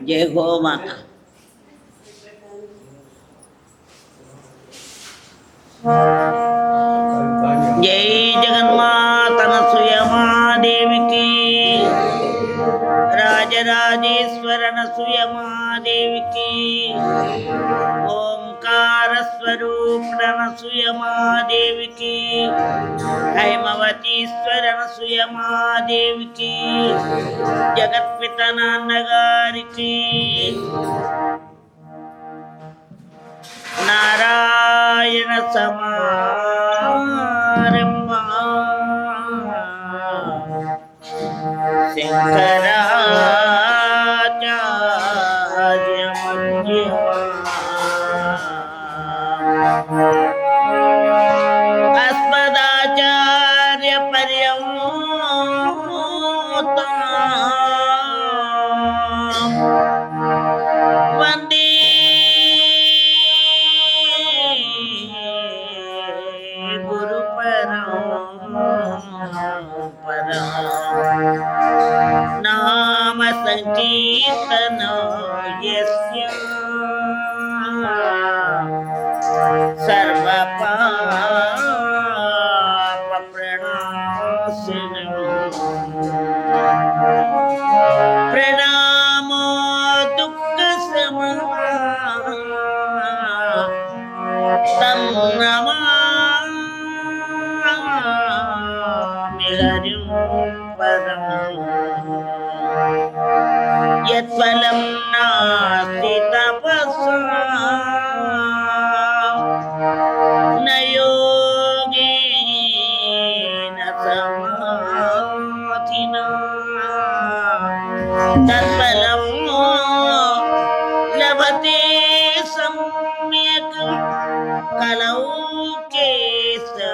जय गो माता। जय जगन्माता अनसूया महादेवी की, राजराजेश्वर अनसूया महादेवी की, ओंकार स्वरूप अनसूया महादेवी की, हैमवतीश्वर अनसूया महादेवी की, जगत पिता नान्नगारी की, नारायण समारंभा शंकराचार्य अस्मदाचार्य पर्यंतं वंदे नाम संकीर्तन यस्य सर्वपाप प्रणाशिनं प्रणामो दुःख शमनं तं नमामि हरिं परम्। यत्फलं नास्ति तपसा न योगेन समाधिना, तत्फलं लभते सम्यक् कलौ केशवकीर्तनात्।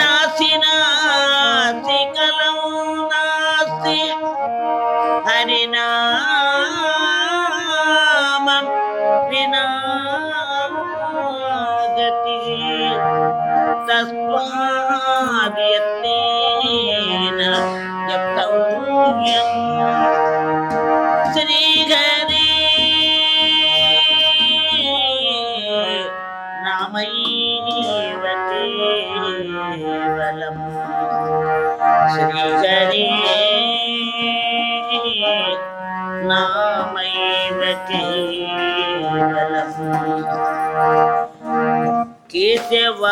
नास्ति नास्ति कलौ नास्ति हरिनाम विना गतिः, तस्माद् यत्नेन जप्तव्यम् श्रीहरे नामैव केवलम्, श्रीहरे नामैव केवलम्। केशव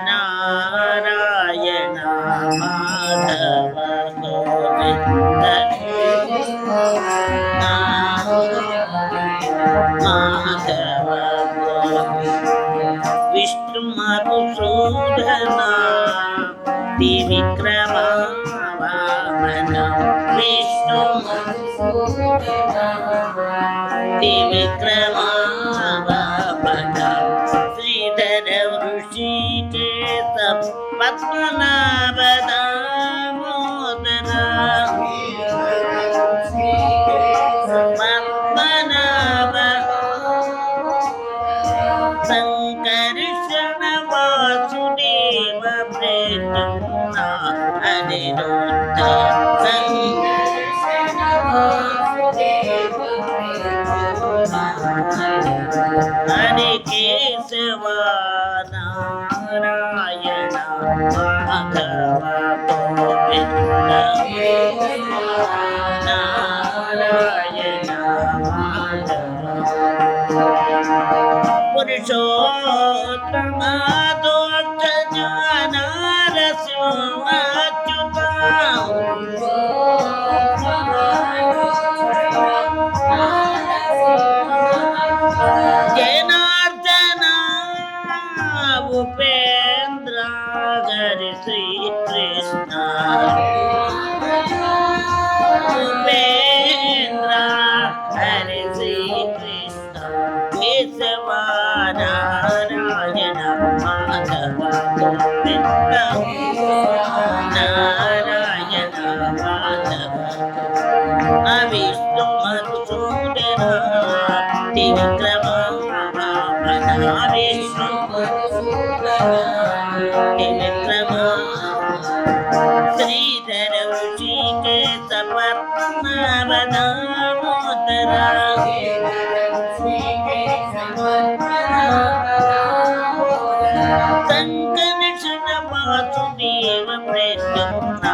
नारायण माधव गोविन्द माधव विष्णु मधुसूदन त्रिविक्रम वामन, विष्णु त्रिविक्रम वामन, श्रीधर ऋषिकेश पद्मनाभ दामोदर, पद्मनाभ संकर्षण वासुदेव प्रद्युम्न अनिरुद्ध, हरे केशव नारायण माधव गोविन्द, नारायण माधव पुरुषोत्तम दोष नरसिंहाच्युत, जनार्दन उपेन्द्र हरि श्री శ్రీ కృష్ణ ఉపేంద్ర హరి శ్రీ కృష్ణ కేశవ నారాయణ మాధవ గోవింద నారాయణ మాధవ అవిష్ణు మధుసూదన త్రివిక్రమ విష్ణు త్రివిక్రమ శ్రీధర ఋషికేశ పద్మనాభదామోదర సంకర్షణ వాసుదేవ ప్రద్యుమ్నానిరుద్ధ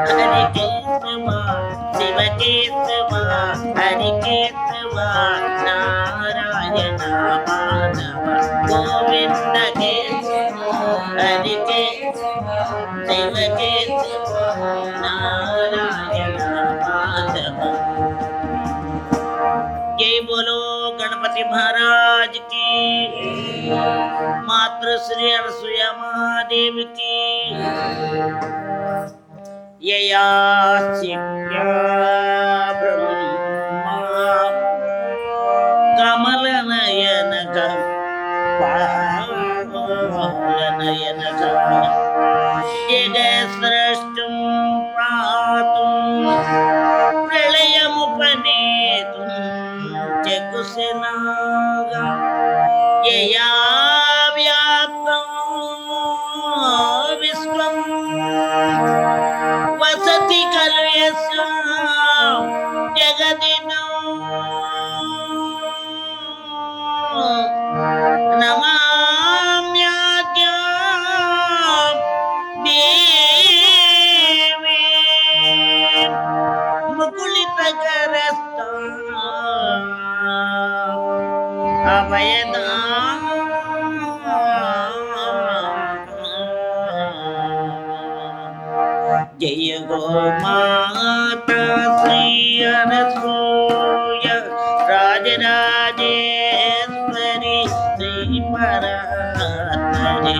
హరి కేశవ శివ కేశవ హరి కేశవ నారాయణ మాధవ గోవింద కేశవ హరి కేశవ శివ కేశవ నారాయణ మాధవ जय बोलो गणपति महाराज की मातृश्री अनसुया महादेव की यया शिव्या ब्रह्मा कमल नयन पालनयन जग सृष्टुं पातुं प्रलयमुपनेतुं जगुसेनागा यया व्याप्तं विश्वं वसति खलु यस्यां जगदिनं नमाम्याद्यां देवी मुकुलितकरस्तां अभयदा जय गो माता श्री अनसूया राजराजेश्वरी श्री परात्परे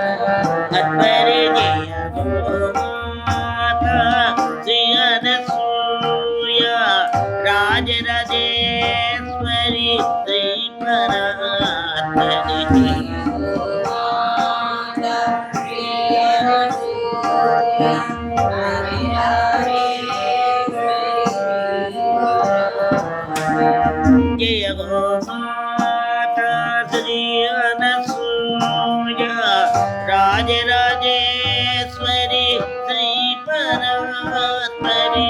अत्परे जय गो माता श्री अनसूया राजराजेश्वरी श्री परात्परे जय गो माता श्री अनसूया राजराजेश्वरी श्री परात्परे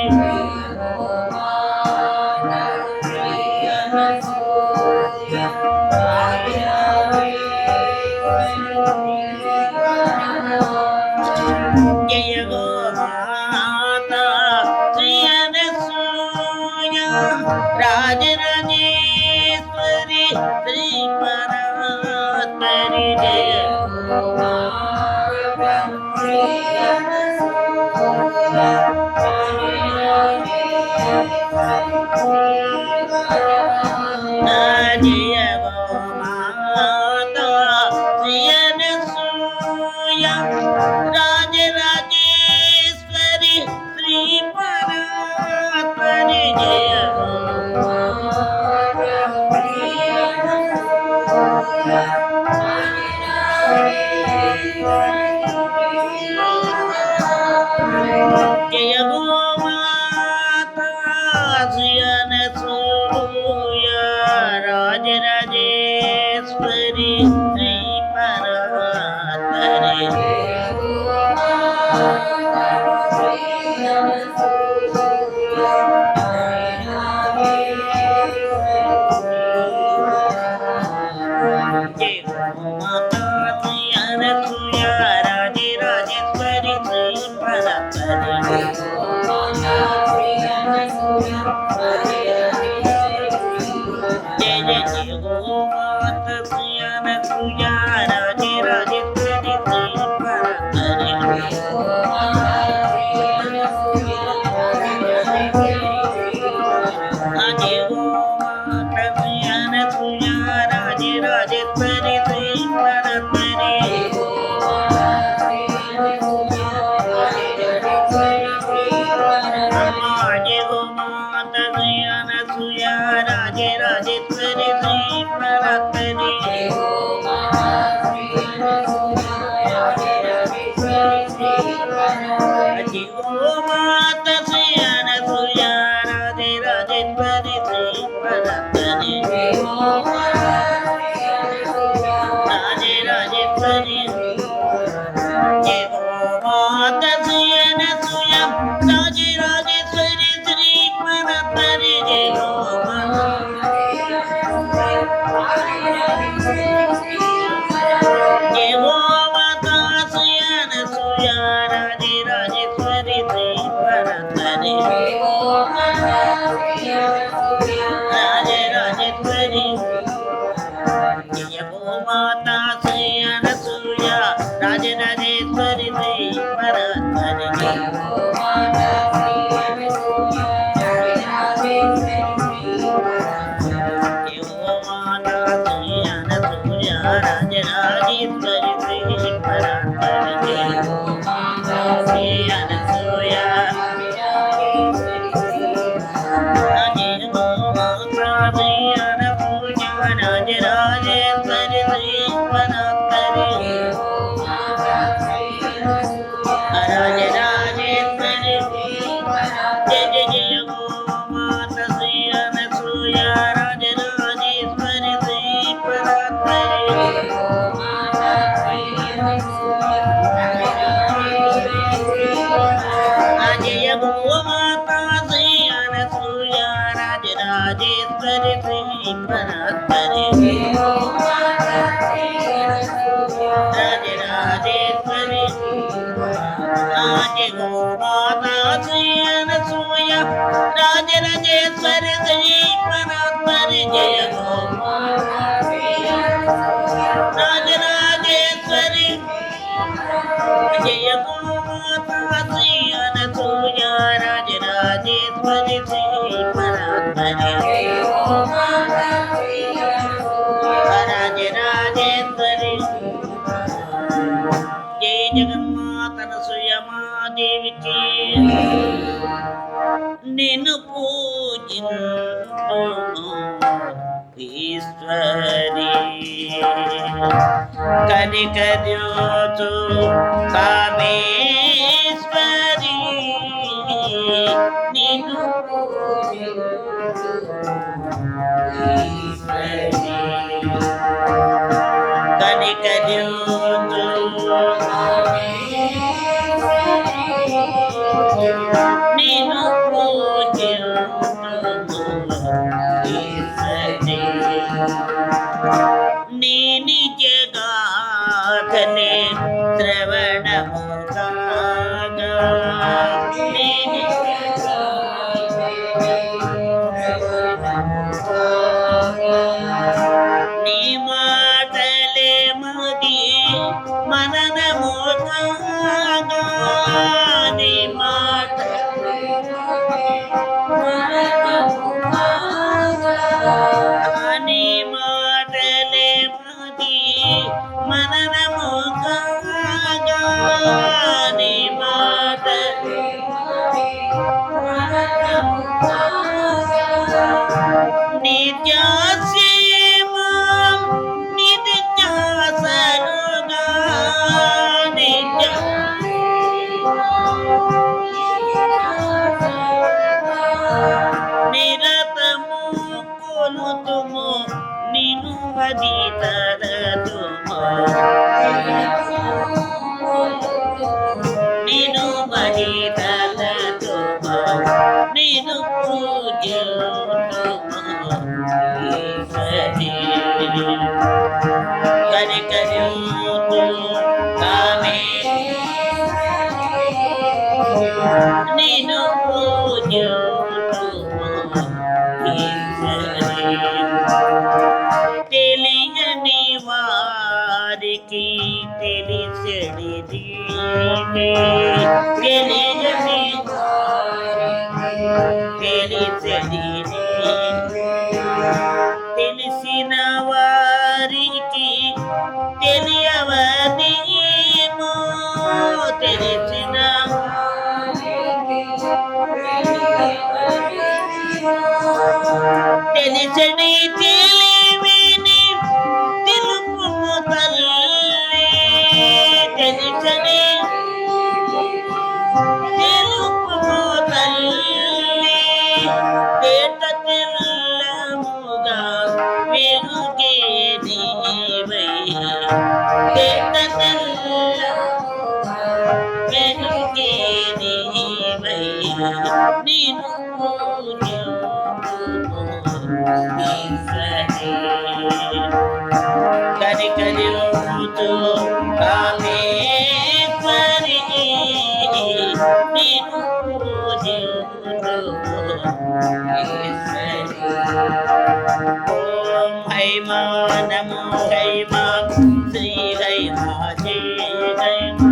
जय गो माता श्री अनसूया राजराजेश्वरी श्री परात्परे जय जय गो माता श्री अनसूया राजराजेश्वरी श्री परात्परे जय गो जय गो माता श्री अनसूया राजराजेश्वरी श्री परात्परे जय गो माता श्री अनसूया राजराजेश्वरी श्री परात्परे जय जय गो माता श्री अनसूया राजराजेश्वरी श्री परात्परे జగన్మాతనసుయమాదేవికి నిన్ను పూజింతును ఈశ్వరి కనికర్యోచు కామేశ్వరి నిన్ను కనికర్యోచు నిన్ను నీ నిజగాథనే శ్రవణము నీ మాటలే మది మననము నీ మాట నీ మాటలే మది మననము నీ మాట నిత్యాసేమా నిత్యాసరుగా నిరతము కొలుతుము నిను అది తరతుము నిను అది తరతుము నిను పూజతుము కనికర్యోతు కామే నిను పూజతుము తెలియని వారికి తెలిసెడిది తెలియని తెలిసెడి తెలిసిన వారికి తెలియవనేమో తెలిసిన తెలిసడి తెలివిని తెలుపుము తల్లి తెలిసడి తెలుపుము తల్లి తేట తెల్లముగా వెలుగే నీవై తేట తెల్లముగా వెలుగే నీవై నిన్ను కరి కరి కామేశ్వరి నిన్ను ఓం హైమా నమో హైమా శ్రీ హైమా జయ హైమా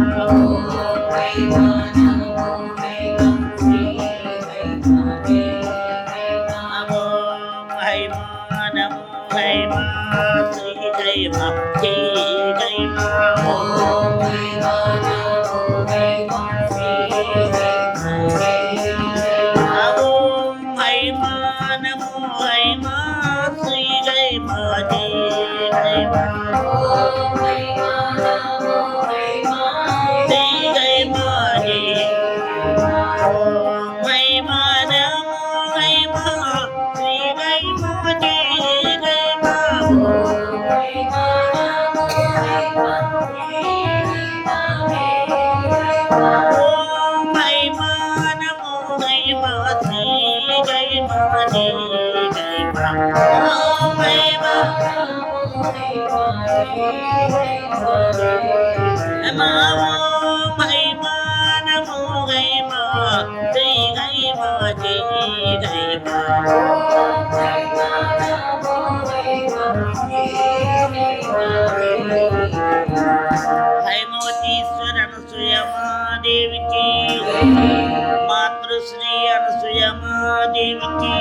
హైమవతీశ్వర అనసూయమాదేవికి మాతృశ్రీ అనసూయమాదేవికి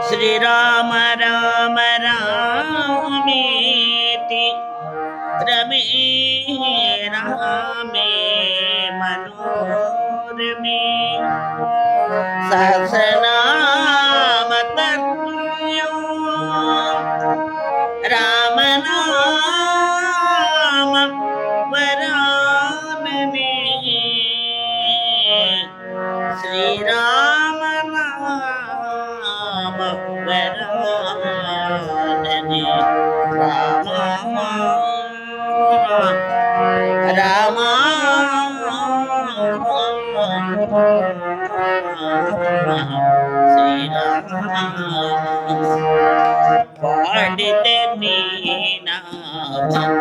శ్రీరామ రామ రామేతి రమే రామే మనోరమే సహస్రనామ తత్తుల్యం రామనామ వరాననే శ్రీరామ నామ వరాననే రామ రామ శ్రీరామ పాడితే నీ నామం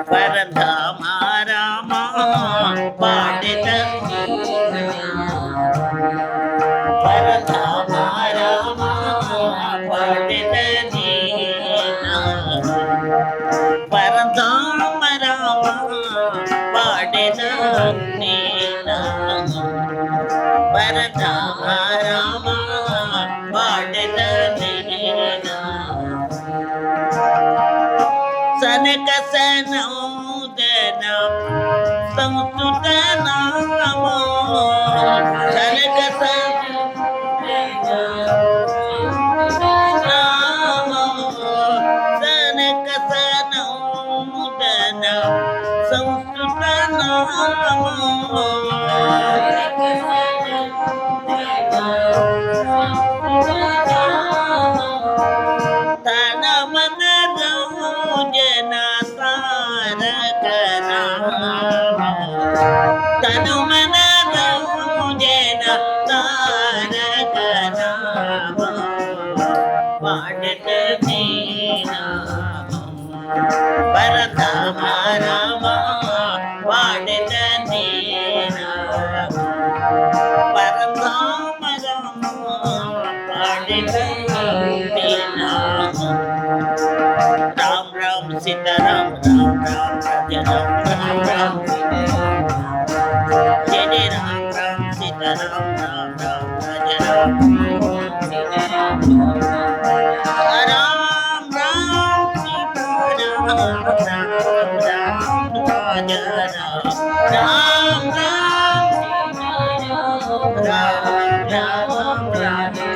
పరధామ రామ పాడితే పరధామ రామ పాడితే నీ నామం పరధామ రామ పాడితే నీ నామం పరధామ రామ పాడితే నీ నామం సనక సనోదన సంస్తుత నామో సనక నామో సనక సనోదన సంస్తుత నామో తన మన జన తారక నామ తను మన జన తారక నామ పాడత నీ నామ పరధామ రామ పాడత నీ राम राम सीताराम राम राम राजा राम राम जय जय राम राम सीताराम राम राम राजा राम राम राम सीताराम राम राम राजा राम राम राम राम राजा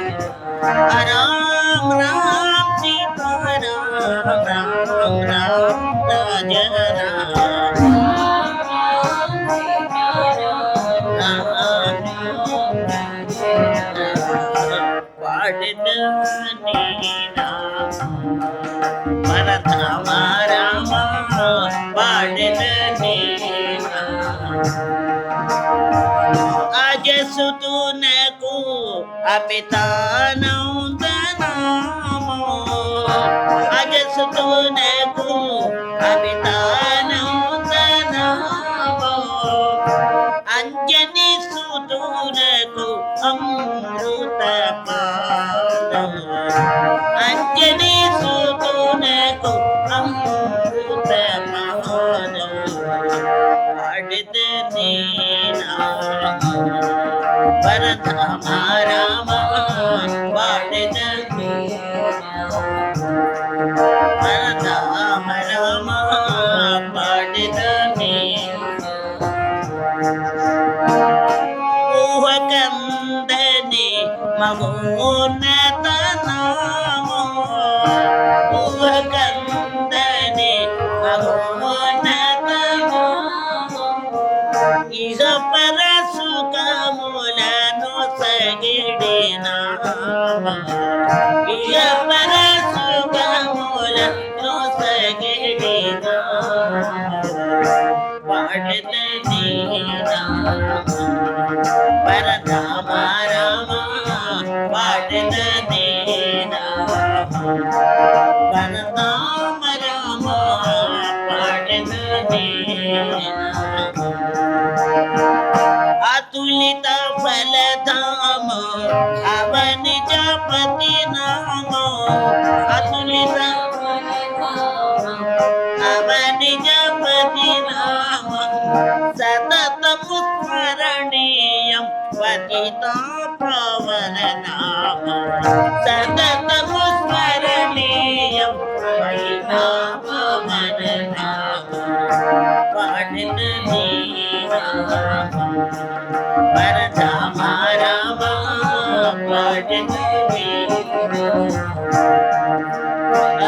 राम राम सीताराम राम राम राजा పాడిన భరతమ రామ పాడిన అజసుతునకు అపితానందనామో అజసుతునకు అపితానందనామో అంజని సుతునకు అమృత పాదం అంజని సుతునకు అమృత పాదం పాడిత భరతమ రామ పాడిత భరతమ రామ పాడిత ఊహకందని మహోన్నత నామో ఊహకందని మహోన్నత నామో ఇహ పర సుఖములను సగిడిన ఇహ పర సుఖములను సగిడిన పాడిత భరతమ రామ పాడిత భరతమ రామ పాడిత అతులిత ఫలధామ అవని జపతి నామ అతులిత అవని జపతి నామ సతతము స్మరణీయం పతిత పవన నామ సతతము స్మరణీయం పతిత పవన నామ పాడిత భరతమ రామ పాడిత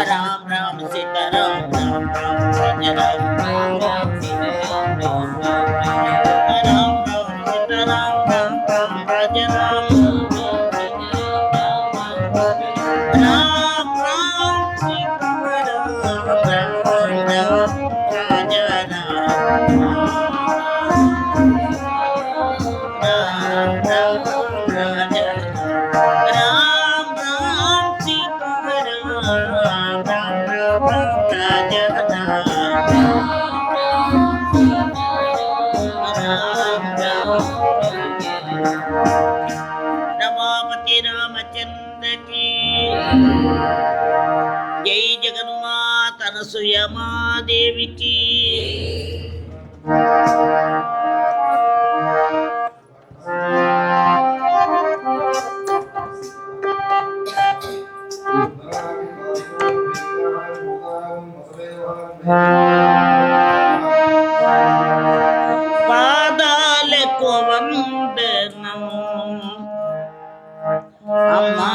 రామ రామ సీతారాం రామ రామ రాజా రామ రామ సీతారాం రామ రామ సీతారాం రామ రామ రాజా రామ రామ రామ సీతారాం రామ రామ రాజా रमापति रामचंद्र की जय जगन्माता अनसुया देवी की పాదాలకు వందనం అమ్మా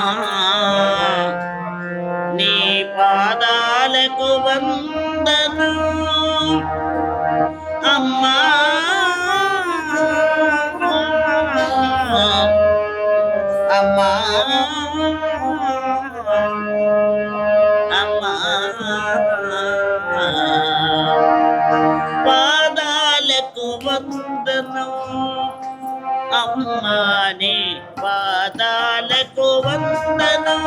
నీ పాదాలకు వందనం అమ్మా అమ్మా అమ్మా పాదాలకు వందనం అమ్మా నీ పాదాలకు వందనం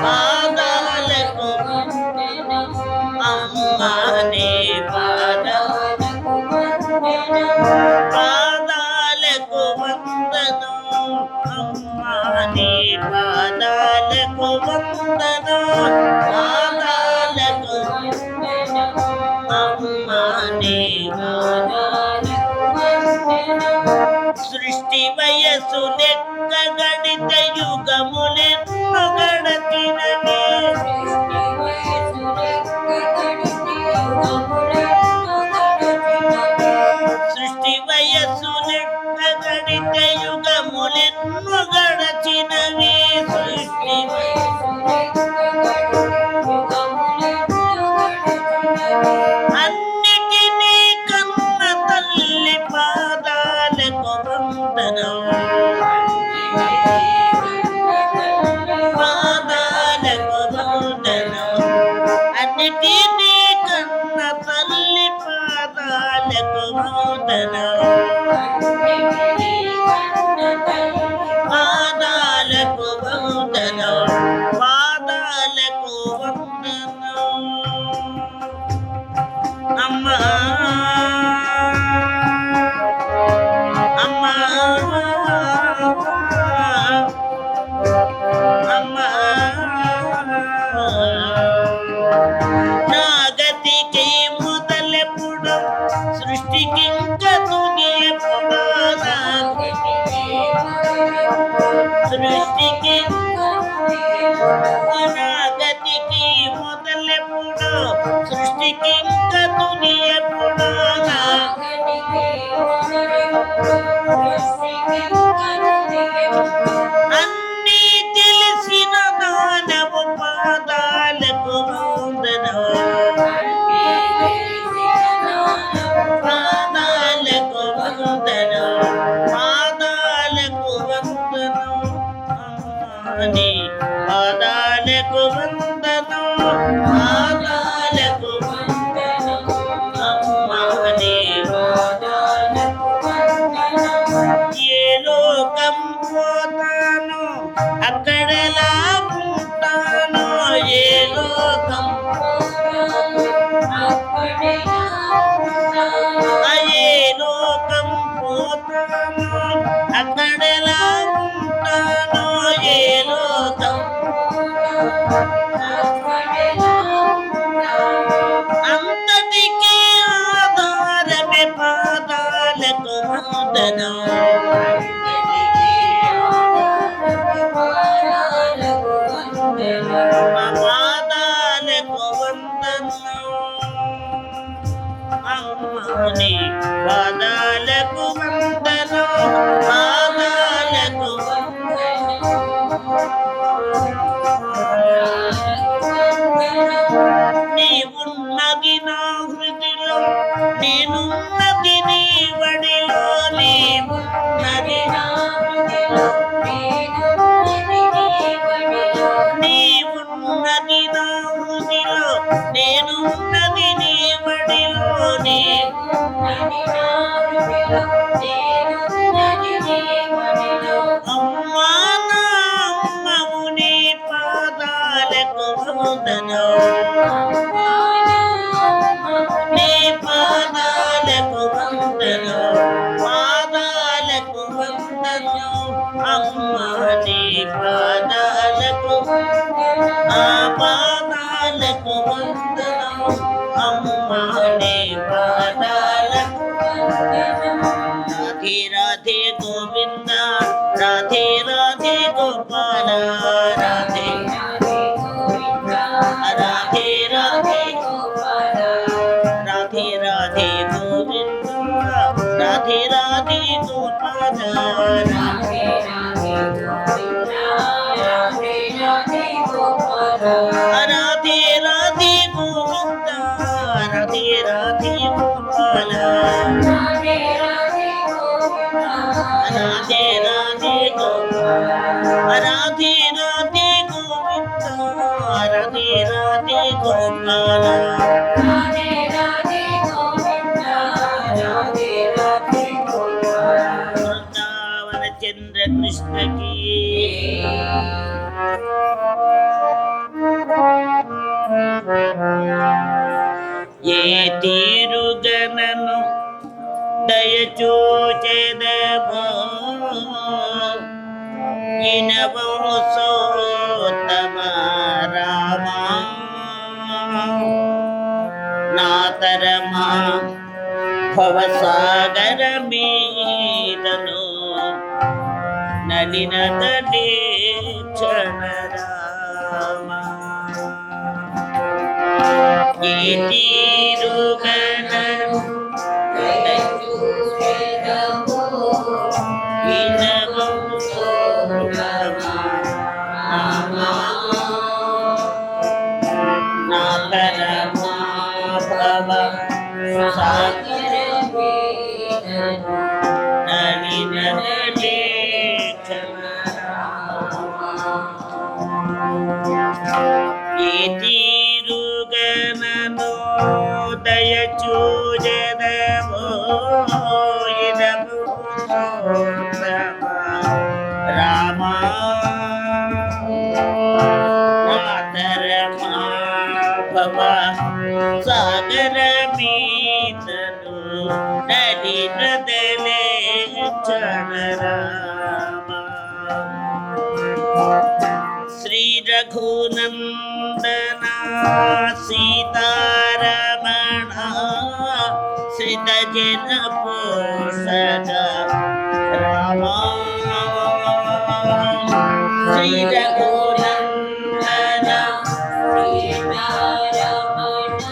పాదాలకు అమ్మా నీ పాదాలకు పాదాలకు వందనం అమ్మా నీ పాదాలకు సృష్టి వయస్సు లెక్క గడిత యుగములెన్నో గడచినవి సృష్టి వయస్సు లెక్క గడిత యుగములెన్నో గడచినవి సృష్టి అన్నిటినీ కన్న తల్లి పాదాలకు వందనం పాదాలకు వందనం అన్నిటినీ కన్న తల్లి పాదాలకు వందనం పాదాలకు వందనం పాదాలకు వందనం అమ్మా అమ్మా అమ్మా నా గతికి మొదలెప్పుడు సృష్టికి ఇంకా తుది ఎప్పుడు సృష్టికి నా గతికి మొదలెప్పుడు సృష్టికి ఇంకా తుది ఎప్పుడు అన్నీ తెలిసిన దానవు పాదాలకు వందనం పాదాలకు వందనం పాదాలకు వందనం అమ్మని పాదాలకు వందనం పాదాలకు వందనం అమ్మని ఏ లోకం పోతాను అక్కడలా ఉంటాను ఏ లోకం ఏ లోకం పోతాను అక్కడలా ఉంటాను ఏ లోకం అంతటికీ ఆధారమే పాదాలకు వందనం పాదాలకు వందనం అమ్మని పాదాలకు వందనం పాదాలకు నీవున్నది నా హృదిలో నేనున్నది నీ వడిలో నీవున్నది నా నీవున్నది నా హృదిలో నేనున్నది నీ వడిలో అమ్మా నా అమ్మవు నీ పాదాలకు వందనం నీ పాదాలకు వందనం పాదాలకు వందనం అమ్మా నీ పాదాలకు ఆ పాదాలకు వందనం అమ్మా నీ పాదాలకు రాధే రాధే గోవింద రాధే రాధే గోపాల రాధే రాధే రాధే రాధే రాధే గోవింద రాధే రాధే గోపాల రాధే రాధే గోవింద రాధే రాధే గోపాల రాధే రాధే గోపాల రాధే రాధే గోవింద రాధే రాధే గోపాల వృందావన చంద్ర కృష్ణకి ఏ తీరుగనను దయచూచెదమో ఇనవము సోత్తమ రామా నాతరమా భవసాగర మీదను నలిన తటే క్షణరామ ఏ తీరుగనను తీరుగనను దయ చూజదమో ఇదము రామా మాతరమా భవ సాగర మీతను నది నదలే క్షణరామ శ్రీ రఘునందన సీతారమణ శ్రిత జన పోషక రామ శ్రీ రఘునందన సీతారమణ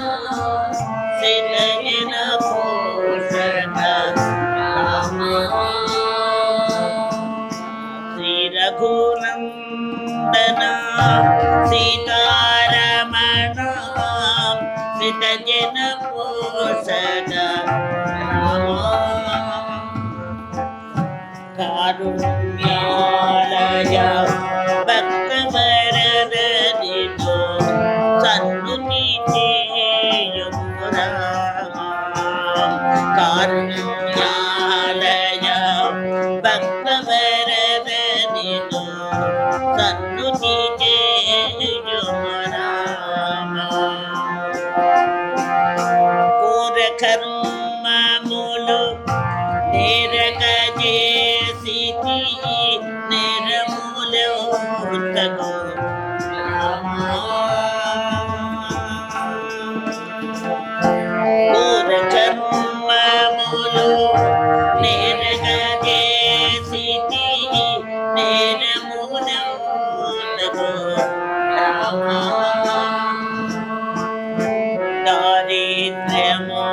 శ్రిత జన పోషక రామ శ్రీ రఘునందన సీతారమణ శ్రిత జన పోషక రామ కారుణ్యాలయ భక్త వరదనితో సన్నుతి చేయము రామ కారుణ్యాలయ భక్త వరదనితో సన్నుతి చేయము రామ కోర కర్మములు నేరక చేసితి నేరములు తగు కోర కర్మములు నేరక చేసితి నేరములు తగు దారిద్ర్యము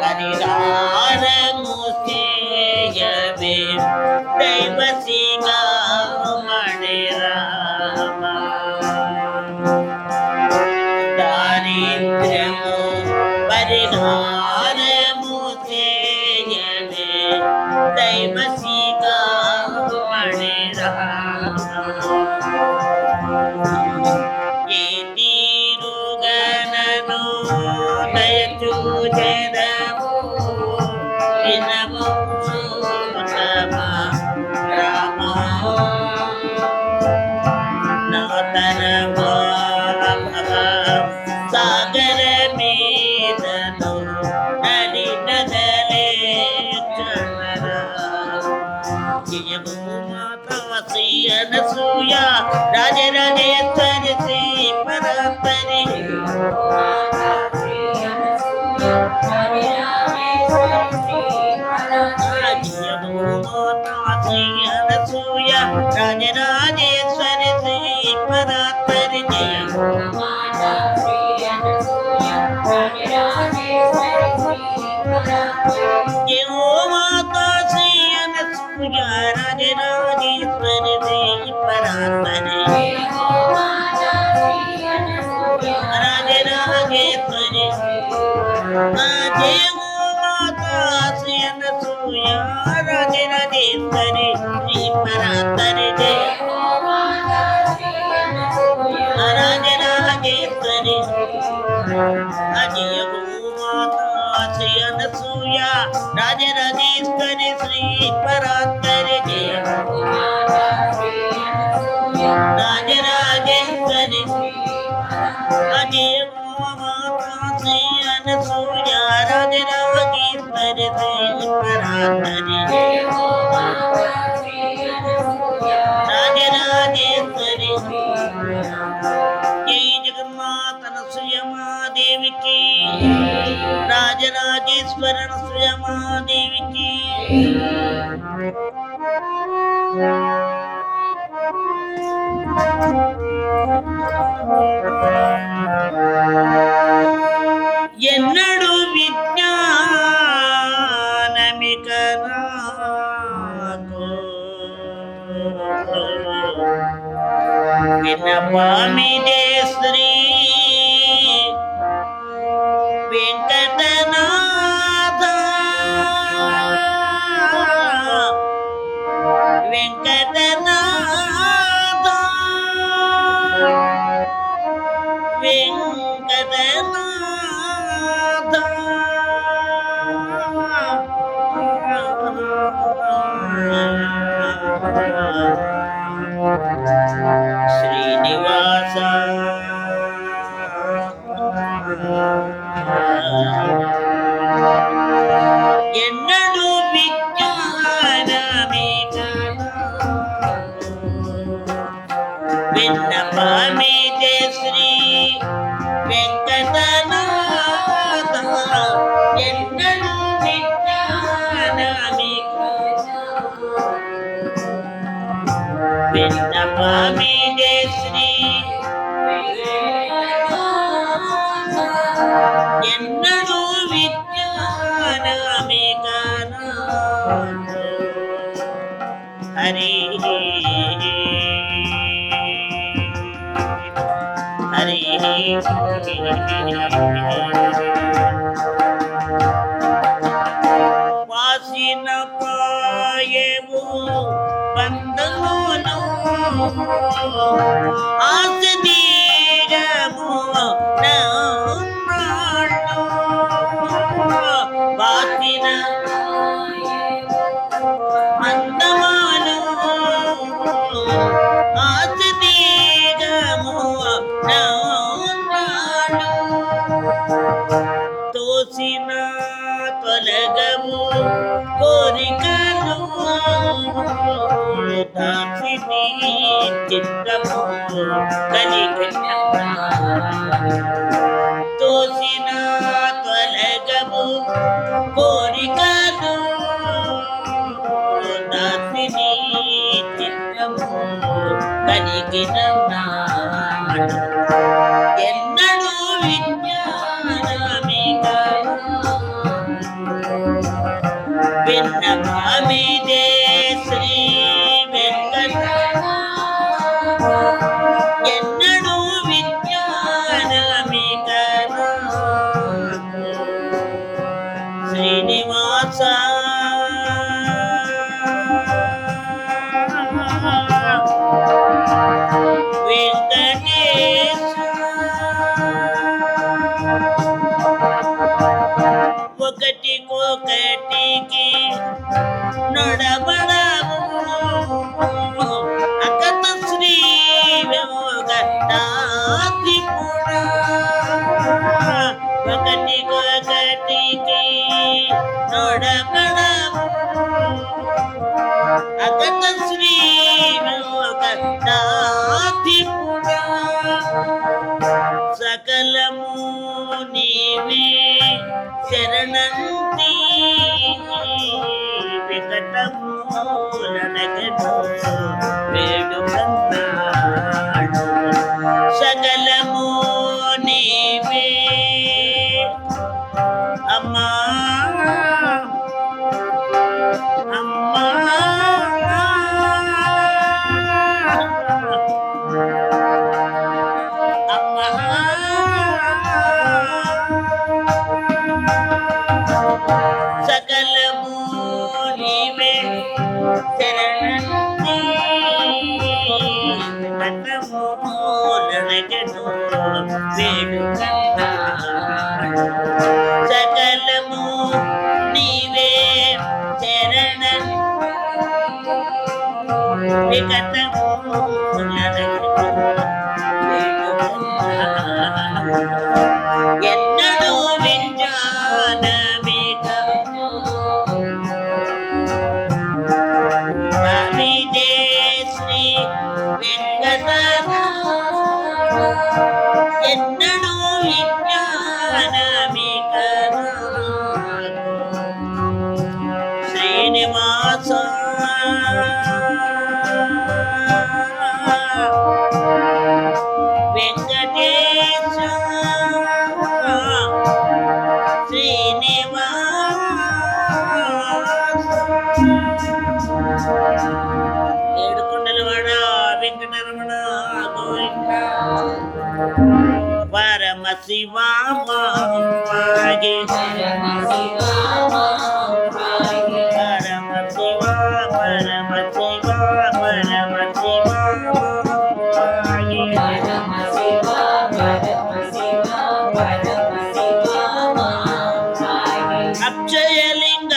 పరిహారము చేయవే దైవసిగా మణి రామ దారిద్ర్యము పరిహారము చేయవే దైవసిగా మణి రామ ఏ తీరుగనను దయ చూచెదము వినము చూతమ రామ నూతన సాగర మీదను నది నదలే జయము మాతా శ్రీ అనసూయ రాజరాజేశ్వరి శ్రీ పరాత్పరి జయము మాతా శ్రీ అనసూయ రాజరాజేశ్వరి శ్రీ పరాత్పరి జయము జయము మాతా శ్రీ అనసూయ రాజరాజేశ్వరి శ్రీ పరాత్పరి రాజరాజేశ్వరి జయము మాతా శ్రీ అనసూయ రాజరాజేశ్వరి శ్రీ పరాత్పరి రాజరాజేశ్వరి జయము మాతా శ్రీ అనసూయ రాజరాజేశ్వరి శ్రీ పరాత్పరి రాజరాజేశ్వరి జయము మాతా శ్రీ అనసూయ రాజరాజేశ్వరి శ్రీ పరాత్పరి రాజరాజేశ్వరి జై జగన్మాత అనసూయమాదేవికి రాజరాజేశ్వర అనసూయమాదేవికి ఎన్నడు విజ్ఞానమిక నాకు విన్నపామిదే శ్రీ వెంకటనాథ వెంకటనాథ వెంకటనాథ శ్రీనివాస ఎన్నడు విజ్ఞానమిక విన్నపామిదే శ్రీ వెంకటనాథ ఎన్నడు విజ్ఞానమిక విన్నపామిదే శ్రీ ఎన్నడు విజ్ఞానమిక హరి హరి వాసిన పాయవు బంధమును ఆశదీరము నమ్మాడు వాసిన అందమాను ఆశదీరము నమ్మాడు తోసిన తొలగము కోరికలు దాసిని చిత్తము కలిగిన తోసిన తొలగము కోరికలు దాసిని చిత్తము కలిగిన ఎన్నడు విజ్ఞానమిక విన్నపామిదే శ్రీ వెంకటనాథ ఎన్నడు విజ్ఞానమిక శ్రీనివాస వెంకటేశ ఒకటికొకటికి నడబడము అకత శ్రీ వెంకటాద్రిపుర ఒకటికొకటికి నడబడము అకత శ్రీ వెంకటాద్రిపుర సకలము నీవే శరణంతి వికటమూలనగను వేడుకన్నాడు సకలము నీవే అమ్మా అమ్మా సకలము నీవే శరణంతి కటమూలనగను వేడుకన్నాడు సకలము నీవే శరణం వికటమూలనగను వేడుకన్నాడు ఎన్నడు విజ్ఞానమిక పామిదే శ్రీ వెంకటనాథ ఎన్నడు విజ్ఞానమిక శ్రీనివాస ఏడుకొండలవాడ వెంకటరమణ గోవింద పరమ శివ పాగే పరమ శివ పరమ శివ పరమ శివ పరమ శివ పాగే పరమ శివ పరమ శివ పరమ శివ పాగే అక్షయలింగ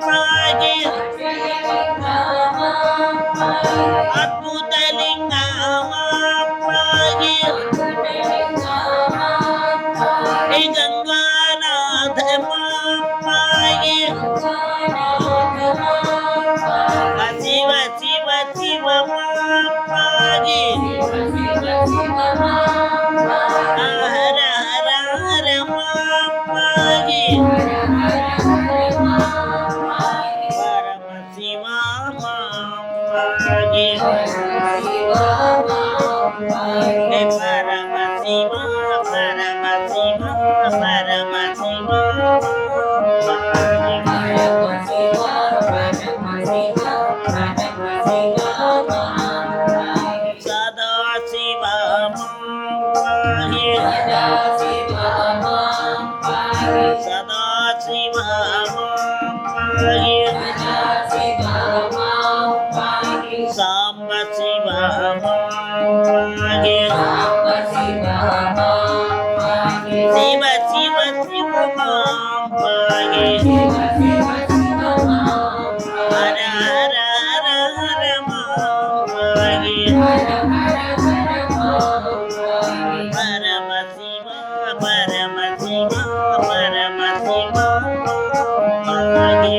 పాగే అద్భుతలింగ పాగే గంగానాథ పాగే శివ శివ శివ పాగే హర హర హర పాగే పరమ శివ పాగే పరమ శివ పరమ శివ పరమ శివ సదా శివ సదా శివ సాంబ శివ శివ శివ శివ పాగే హర హర హర హర పాగే పరమ శివ పరమ శివ పరమ శివ పాగే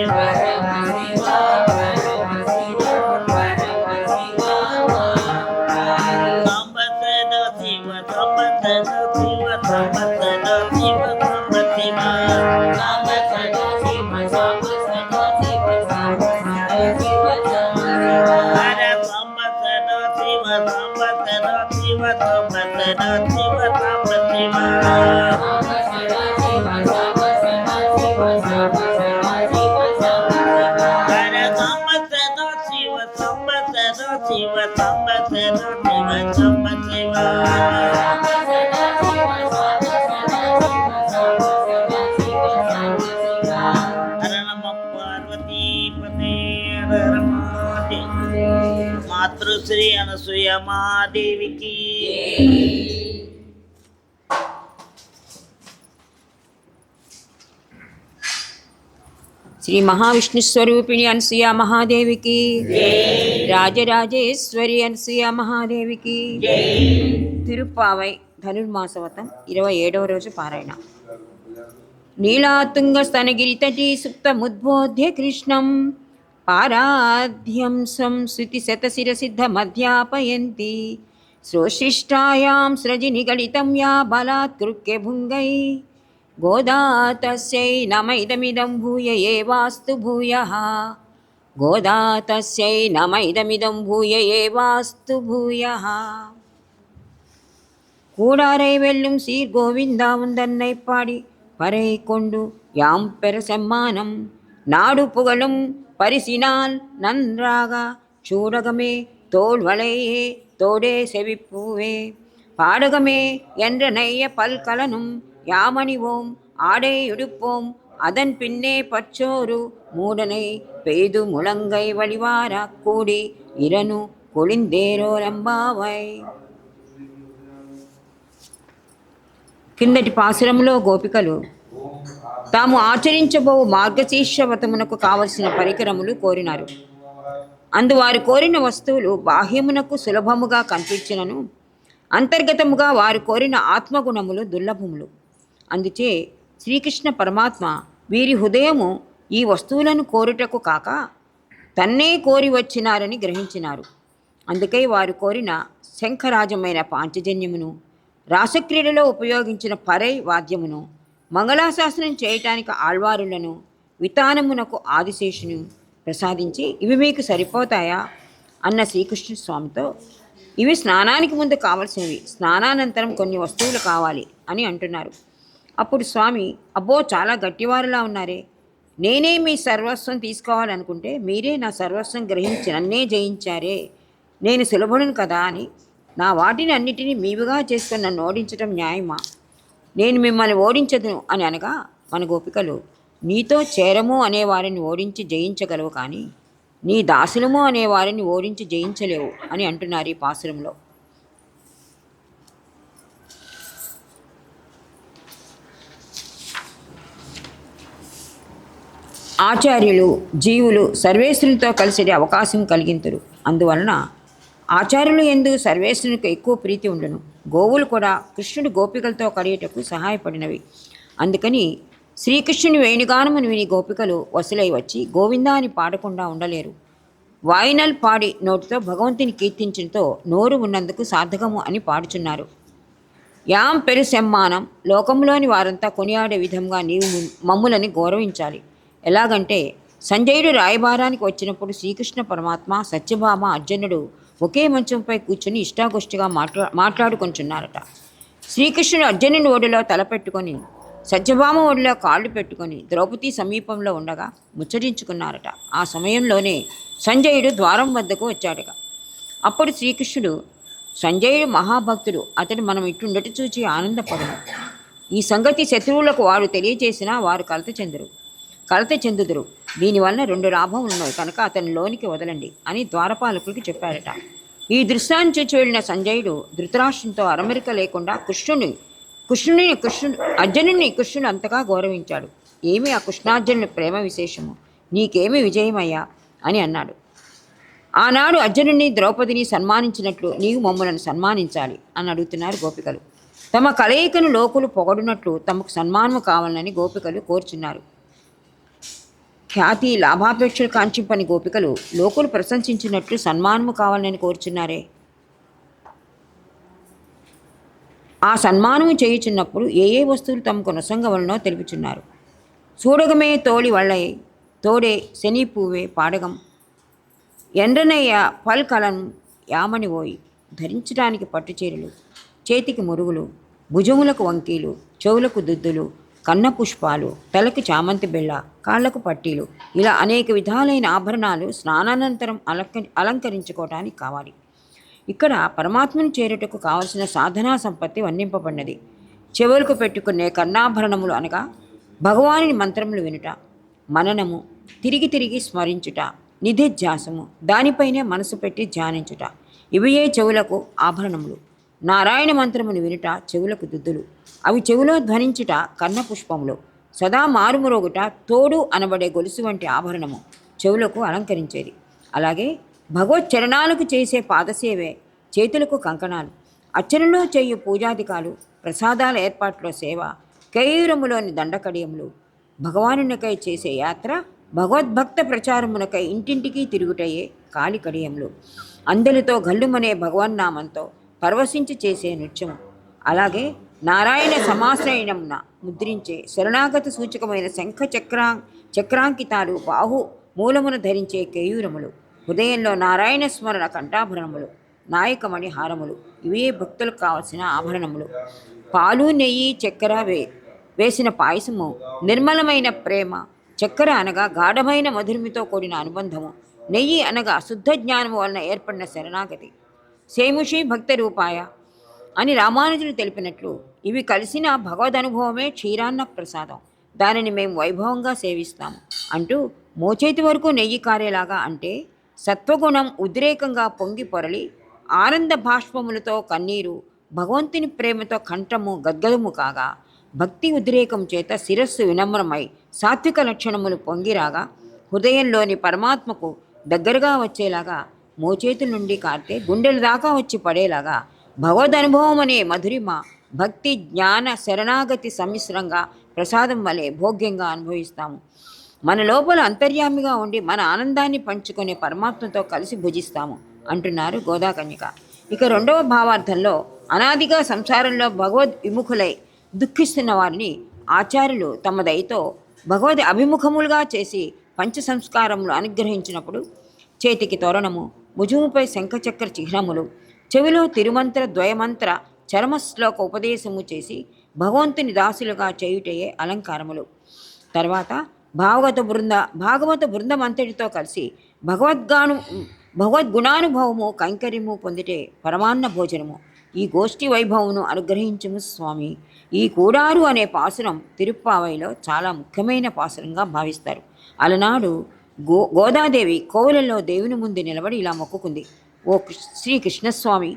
మాతృశ్రీ అనసూయ మహాదేవికి శ్రీ మహావిష్ణు స్వరూపిణి అనసూయ మహాదేవికి రాజరాజేశ్వరి అనసూయ మహాదేవికి తిరుప్పావై ధనుర్మాసవతం 27వ రోజు పారాయణ. నీలాతుంగ స్తనగిరితటీ సుప్తముద్బోధ్య కృష్ణం పారాధ్యం సంశ్రుతిశతశిరసిద్ధమధ్యాపయంతి శ్రోశిష్టాయాం స్రజినిగళితం యా బలాత్కృత్య భుంగై గోదా తస్యై నమైదమిదం భూయ ఏవాస్తు భూయః గోదా తస్యై నమైదమిదం భూయ ఏవాస్తు భూయః. கூடாரை வெல்லும் சீர் கோவிந்தா உந்தன்னை பாடி பறை கொண்டு யாம் பெற செம்மானம் நாடு புகழும் பரிசினால் நன்றாக சூடகமே தோல்வளையே தோடே செவிப்பூவே பாடகமே என்ற நெய்ய பல்கலனும் யாமணிவோம் ஆடை உடுப்போம் அதன் பின்னே பற்றோரு மூடனை பெய்து முழங்கை வழிவாரா கூடி இரனு కొళిందేరోరంబావై. కిందటి పాసురంలో గోపికలు తాము ఆచరించబో మార్గశీర్ష వ్రతమునకు కావలసిన పరికరములు కోరినారు. అందువారు కోరిన వస్తువులు బాహ్యమునకు సులభముగా కనిపించినను అంతర్గతముగా వారు కోరిన ఆత్మగుణములు దుర్లభములు. అందుచే శ్రీకృష్ణ పరమాత్మ వీరి హృదయము ఈ వస్తువులను కోరుటకు కాక తన్నే కోరి వచ్చినారని గ్రహించినారు. అందుకై వారు కోరిన శంఖరాజమైన పాంచజన్యమును, రాసక్రీడలో ఉపయోగించిన పరై వాద్యమును, మంగళాశాసనం చేయటానికి ఆళ్వారులను, వితానమునకు ఆదిశేషును ప్రసాదించి ఇవి మీకు సరిపోతాయా అన్న శ్రీకృష్ణ స్వామితో, ఇవి స్నానానికి ముందు కావలసినవి, స్నానానంతరం కొన్ని వస్తువులు కావాలి అని అంటున్నారు. అప్పుడు స్వామి, అబ్బో చాలా గట్టివారులా ఉన్నారే, నేనే మీ సర్వస్వం తీసుకోవాలనుకుంటే మీరే నా సర్వస్వం గ్రహించి నన్నే జయించారే. నేను సులభుడును కదా అని నా వాటిని అన్నిటినీ మీవుగా చేసుకొని నన్ను ఓడించడం న్యాయమా? నేను మిమ్మల్ని ఓడించదును అని అనగా మన గోపికలు, నీతో చేరము అనేవారిని ఓడించి జయించగలవు కానీ నీ దాసులము అనేవారిని ఓడించి జయించలేవు అని అంటున్నారు ఈ పాసురంలో. ఆచార్యులు జీవులు సర్వేశ్వరునితో కలిసే అవకాశం కలిగింతురు. అందువలన ఆచార్యులు ఎందు సర్వేశ్వరునికి ఎక్కువ ప్రీతి ఉండును. గోవులు కూడా కృష్ణుడి గోపికలతో కడియటకు సహాయపడినవి. అందుకని శ్రీకృష్ణుని వేణుగానమును విని గోపికలు వసులై వచ్చి గోవిందా అని పాడకుండా ఉండలేరు. వాయినల్ పాడి నోటితో భగవంతుని కీర్తించడంతో నోరు ఉన్నందుకు సార్థకము అని పాడుచున్నారు. యాం పెరు సమ్మానం, లోకంలోని వారంతా కొనియాడే విధంగా నీవు మమ్ములని గౌరవించాలి. ఎలాగంటే సంజయుడు రాయబారానికి వచ్చినప్పుడు శ్రీకృష్ణ పరమాత్మ, సత్యభామ, అర్జునుడు ఒకే మంచంపై కూర్చుని ఇష్టాగోష్ఠిగా మాట్లాడుకొంచున్నారట. శ్రీకృష్ణుడు అర్జునుని ఒడిలో తలపెట్టుకొని సత్యభామ ఒడిలో కాళ్ళు పెట్టుకొని ద్రౌపది సమీపంలో ఉండగా ముచ్చరించుకున్నారట. ఆ సమయంలోనే సంజయుడు ద్వారం వద్దకు వచ్చాడట. అప్పుడు శ్రీకృష్ణుడు, సంజయుడు మహాభక్తుడు, అతడు మనం ఇట్లుండటి చూచి ఆనందపడను. ఈ సంగతి శత్రువులకు వారు తెలియజేసినా వారు కలత చెందుదురు. దీనివలన 2 లాభములు ఉన్నాయి కనుక అతని లోనికి వదలండి అని ద్వారపాలకుడికి చెప్పాడట. ఈ దృశ్యాన్ని చూచి వెళ్ళిన సంజయుడు ధృతరాష్ట్రంతో అరమరిక లేకుండా అర్జునుడిని కృష్ణుడు అంతగా గౌరవించాడు. ఏమి ఆ కృష్ణార్జునుని ప్రేమ విశేషము, నీకేమి విజయమయ్యా అని అన్నాడు. ఆనాడు అర్జునుడిని ద్రౌపదిని సన్మానించినట్లు నీవు మమ్మలను సన్మానించాలి అని అడుగుతున్నారు గోపికలు. తమ కలయికను లోకులు పొగడునట్లు తమకు సన్మానము కావాలని గోపికలు కోరుచున్నారు. ఖ్యాతి లాభాపేక్షలు కాంక్షింపని గోపికలు లోకులు ప్రశంసించినట్లు సన్మానము కావాలని కోరుచున్నారే. ఆ సన్మానము చేయుచున్నప్పుడు ఏ వస్తువులు తమకు నొసంగవలనో తెలుపుచున్నారు. చూడగమే తోళి వళ్ళై తోడే శని పువ్వే పాడగం ఎండ్రనయ్య పల్కలం యామని ఓయి, ధరించడానికి పట్టుచీరలు, చేతికి మురుగులు, భుజములకు వంకీలు, చెవులకు దుద్దులు, కన్న పుష్పాలు, తలకి చామంతి బిళ్ళ, కాళ్లకు పట్టీలు, ఇలా అనేక విధాలైన ఆభరణాలు స్నానానంతరం అలంకరించుకోవటానికి కావాలి. ఇక్కడ పరమాత్మను చేరుటకు కావలసిన సాధనా సంపత్తి వర్ణింపబడినది. చెవులకు పెట్టుకునే కర్ణాభరణములు అనగా భగవానుని మంత్రములు వినుట, మననము, తిరిగి స్మరించుట, నిధిధ్యాసము, దానిపైనే మనసు పెట్టి ధ్యానించుట, ఇవియే చెవులకు ఆభరణములు. నారాయణ మంత్రమును వినుట చెవులకు దుద్దులు, అవి చెవిలో ధ్వనించుట కర్ణపుష్పములు. సదా మారుమురోగుట తోడు అనబడే గొలుసు వంటి ఆభరణము చెవులకు అలంకరించేది. అలాగే భగవచ్చరణాలకు చేసే పాదసేవే చేతులకు కంకణాలు, అర్చనలో చేయు పూజాధికాలు, ప్రసాదాల ఏర్పాట్లో సేవ, కేయూరములోని దండకడియములు, భగవానునికై చేసే యాత్ర, భగవద్భక్త ప్రచారమునకై ఇంటింటికి తిరుగుటయే కాలి కడియములు, అందరితో గల్లుమనే భగవన్నామంతో పరవశించి చేసే నృత్యము, అలాగే నారాయణ సమాశ్రయణమున ముద్రించే శరణాగత సూచకమైన శంఖ చక్రాంకితాలు, బాహు మూలమును ధరించే కేయూరములు, హృదయంలో నారాయణ స్మరణ కంఠాభరణములు, నాయకమణి హారములు, ఇవే భక్తులకు కావలసిన ఆభరణములు. పాలు, నెయ్యి, చక్కెర వేసిన పాయసము నిర్మలమైన ప్రేమ, చక్కెర అనగా గాఢమైన మధురమితో కూడిన అనుబంధము, నెయ్యి అనగా శుద్ధ జ్ఞానము వలన ఏర్పడిన శరణాగతి. సేముషి భక్త రూపాయ అని రామానుజులు తెలిపినట్లు ఇవి కలిసిన భగవదనుభవమే క్షీరాన్న ప్రసాదం. దానిని మేము వైభవంగా సేవిస్తాము అంటూ మోచేతి వరకు నెయ్యి కారేలాగా, అంటే సత్వగుణం ఉద్రేకంగా పొంగి పొరలి ఆనంద భాష్పములతో కన్నీరు, భగవంతుని ప్రేమతో కంఠము గద్గదము కాగా, భక్తి ఉద్రేకం చేత శిరస్సు వినమ్రమై సాత్విక లక్షణములు పొంగిరాగా, హృదయంలోని పరమాత్మకు దగ్గరగా వచ్చేలాగా, మోచేతుల నుండి కారితే గుండెల దాకా వచ్చి పడేలాగా భగవదనుభవం అనే మధురిమ భక్తి జ్ఞాన శరణాగతి సమ్మిశ్రంగా ప్రసాదం వలె భోగ్యంగా అనుభవిస్తాము. మన లోపల అంతర్యామిగా ఉండి మన ఆనందాన్ని పంచుకునే పరమాత్మతో కలిసి భుజిస్తాము అంటున్నారు గోదాకన్యక. ఇక 2వ భావార్థంలో అనాదిగా సంసారంలో భగవద్ విముఖులై దుఃఖిస్తున్న వారిని ఆచార్యులు తమ దయతో భగవద్ అభిముఖములుగా చేసి పంచ సంస్కారములు అనుగ్రహించినప్పుడు చేతికి తోరణము, భుజముపై శంఖచక్ర చిహ్నములు, చెవిలో తిరుమంత్ర ద్వయమంత్ర చరమశ్లోక ఉపదేశము చేసి భగవంతుని దాసులుగా చేయుటయే అలంకారములు. తర్వాత భాగవత బృందం అంతటితో కలిసి భగవద్గుణానుభవము కైంకర్యము పొందితే పరమాన్న భోజనము. ఈ గోష్ఠి వైభవమును అనుగ్రహించుము స్వామి. ఈ కూడారు అనే పాసురం తిరుప్పావైలో చాలా ముఖ్యమైన పాసురంగా భావిస్తారు. అలనాడు గోదాదేవి కోవెలలో దేవుని ముందు నిలబడి ఇలా మొక్కుకుంది. ఓ శ్రీకృష్ణస్వామి,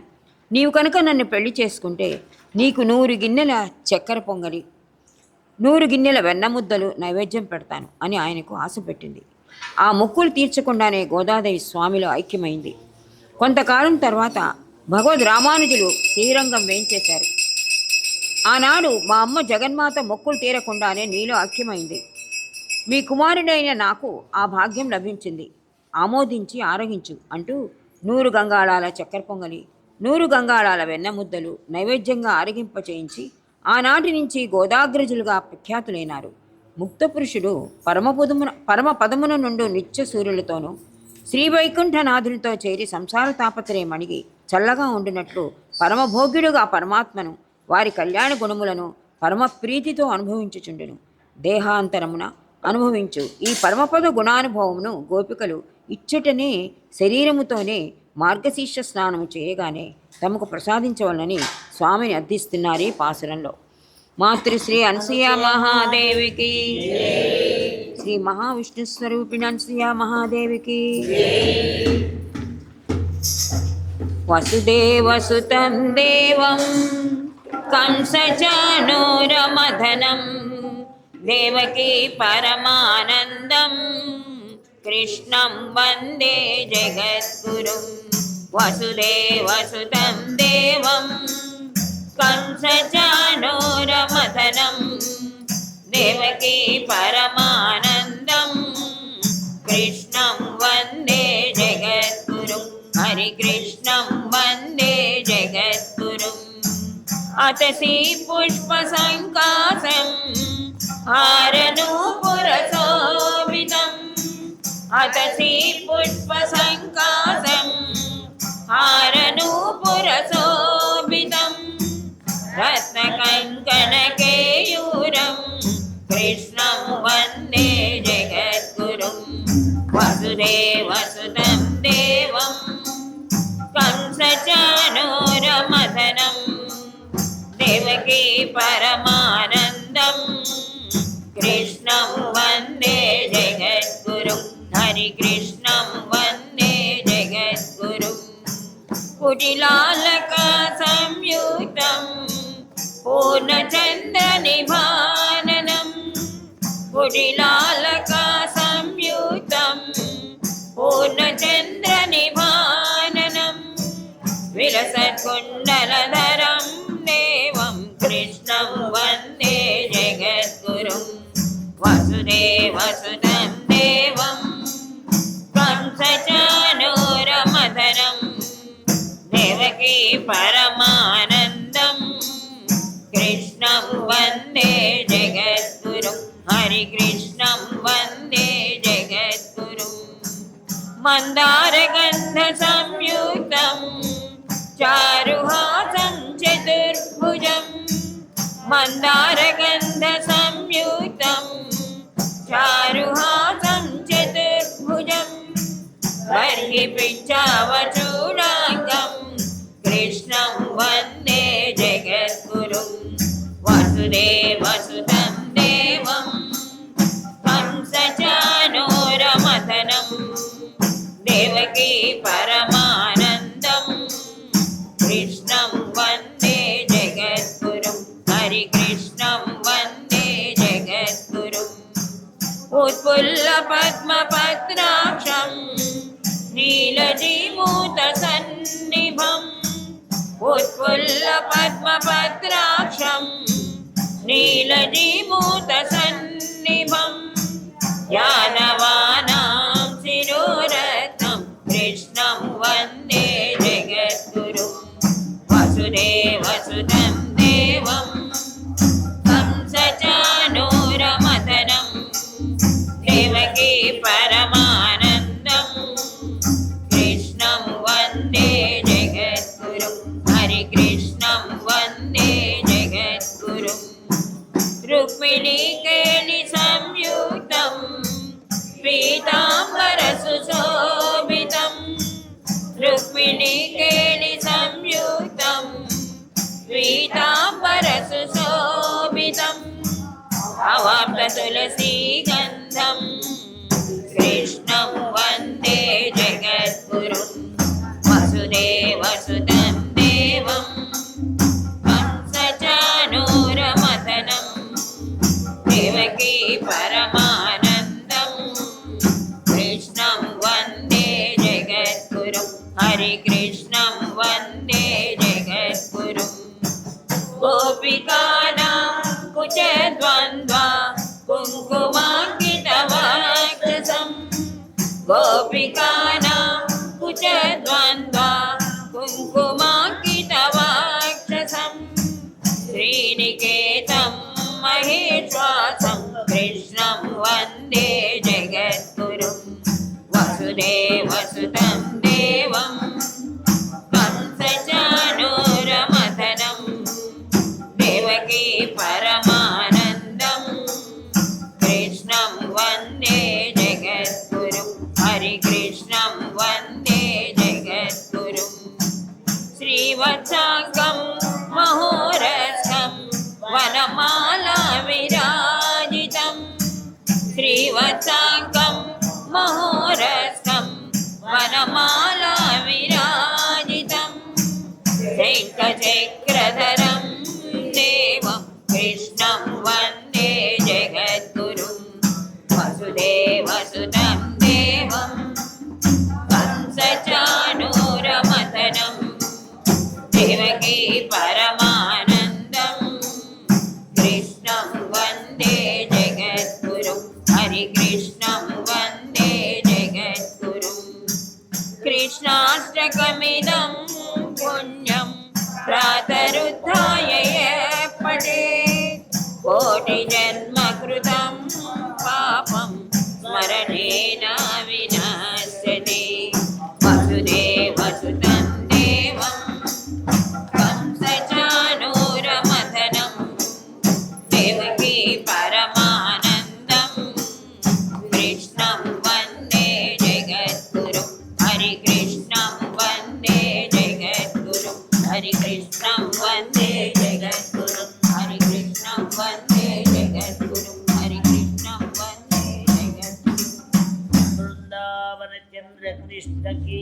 నీవు కనుక నన్ను పెళ్లి చేసుకుంటే నీకు 100 గిన్నెల చక్కెర పొంగలి, 100 గిన్నెల వెన్నముద్దలు నైవేద్యం పెడతాను అని ఆయనకు ఆశ పెట్టింది. ఆ మొక్కులు తీర్చకుండానే గోదాదేవి స్వామిలో ఐక్యమైంది. కొంతకాలం తర్వాత భగవద్ రామానుజులు శ్రీరంగం వేయించేశారు. ఆనాడు మా అమ్మ జగన్మాత మొక్కులు తీరకుండానే నీలో ఐక్యమైంది. మీ కుమారుడైన నాకు ఆ భాగ్యం లభించింది, ఆమోదించి ఆరగించు అంటూ 100 గంగాళాల చక్కెర పొంగలి, 100 గంగాళాల వెన్నముద్దలు నైవేద్యంగా ఆరగింప చేయించి ఆనాటి నుంచి గోదాగ్రజులుగా ప్రఖ్యాతులైనారు. ముక్తపురుషుడు పరమపదమున నుండి నిత్య సూర్యులతోనూ శ్రీవైకుంఠనాథునితో చేరి సంసార తాపత్రయం అణిగి చల్లగా ఉండినట్లు పరమభోగ్యుడుగా పరమాత్మను వారి కళ్యాణ గుణములను పరమ ప్రీతితో అనుభవించుచుండును. దేహాంతరమున అనుభవించు ఈ పరమపద గుణానుభవమును గోపికలు ఇచ్చటనే శరీరముతోనే మార్గశీర్ష స్నానము చేయగానే తమకు ప్రసాదించవలనని స్వామిని అర్థిస్తున్నారు ఈ పాసురంలో. మాతృశ్రీ అనసూయ మహాదేవికి, శ్రీ మహావిష్ణు స్వరూపిణి అనసూయ మహాదేవికి. వసుదేవసుతం దేవం కంసచానూరమదనం దేవకీ పరమానందం కృష్ణం వందే జగద్గురుం. వసుదేవసుతం దేవం కంసచానూరమదనం దేవకీ పరమానందం కృష్ణం వందే జగద్గురుం. హరి కృష్ణం వందే జగద్గురుం. అతసి పుష్ప సంకాసం హారనూపురశోభితం. అతసి పుష్ప సంకాసం హారనూపురశోభితం రత్నకంకణకేయూరం కృష్ణం వందే జగద్గురుం. వసుదేవసుతం దేవం కంసచానూరమదనం దేవకీ పరమానందం కృష్ణం వందే జగద్గురుం. హరి కృష్ణం వందే జగద్గురుం. కుటిలాలక సంయుక్తం పూర్ణచంద్ర నిభాననం. కుటిలాలక సంయుక్తం పూర్ణచంద్ర నిభాననం విలసత్కుండలధరం దేవం కృష్ణం వందే జగద్గురుం. వసుదేవసుతం దేవం కంసచానూరమదనం దేవకీ పరమానందం కృష్ణం వందే జగద్గురుం. హరి కృష్ణం వందే జగద్గురుం. మందారగంధ సంయుక్తం చారుహాసం చతుర్భుజం. మందారగంధ సంయుక్తం చారుహాసం చతుర్భుజం బర్హి పిచ్చావచూడాంగం కృష్ణం వందే జగద్గురుం. వసుదేవసుతం దేవం కంసచానూరమదనం దేవకీ పరమానందం కృష్ణం వందే జగద్గురుం. హరి కృష్ణం వందే జగద్గురుం. ఉత్పుల్ల పద్మపత్రాక్షం నీలజీమూత సన్నిభం. ఉత్పుల్ల పద్మపత్రాక్షం నీలజీమూత సన్నిభం యాదవానాం శిరోరత్నం కృష్ణం వందే జగద్గురుం. వసుదేవసుతం దేవం కంసచానూరమదనం దేవకీ పరమానందం కృష్ణం వందే జగద్గురుం. హరి కృష్ణం వందే జగద్గురుం. రుక్మిణీకేళి సంయుక్తం तुलसी गन्धं कृष्णं वन्दे जगद्गुरुं वसुदेवसुतं देवं कंसचाणूरमथनं देवकी परमानन्दं कृष्णं वन्दे जगद्गुरुं हरिकृष्णं वन्दे जगद्गुरुं गोपिकानां कुचद्वन्द्वा कुङ्कुमाङ्कितवाक्षसं गोपिकानां कुचद्वन्द्वा कुङ्कुमाङ्कितवाक्षसं श्रीनिकेतं महेश्वासं कृष्णं वन्दे जगद्गुरुं वसुदेवसुतं देवं कंसचाणूरमथनं देवकी परमानन्दं कृष्णं वन्दे जगद्गुरुं हरिकृष्णं वन्दे जगद्गुरुं श्रीवत्साङ्गं महोरस्कं वनमाला विराजितं श्रीवत्साङ्गं महोरस्कं वनमाला विराजितं शङ्खचक्रधरं देवं कृष्णं वन्दे जगद्गुरुं वसुदेवसुतं देवं कंसचाणूरमथनं देवकी परमानन्दं कृष्णं वन्दे जगद्गुरुं हरिकृष्णं वन्दे जगद्गुरुं कृष्णाष्टकमिदं पुण्यं प्रातरुत्थाय यः पठेत् कोटिजन्मकृतं पापं स्मरणेन विनाश्यते वसुदेवसुतं देवं कंसचाणूरमथनं देवकी परमानन्दं कृष्णं वन्दे जगद्गुरुं हरिकृष्णं वन्दे जगद्गुरुं हरिकृष्णं वन्दे जगद्गुरुं हरिकृष्णं वन्दे जगद्गुरुं हरिकृष्णं वन्दे जगद्गुरुं वृंदावन चंद्र कृष्ण की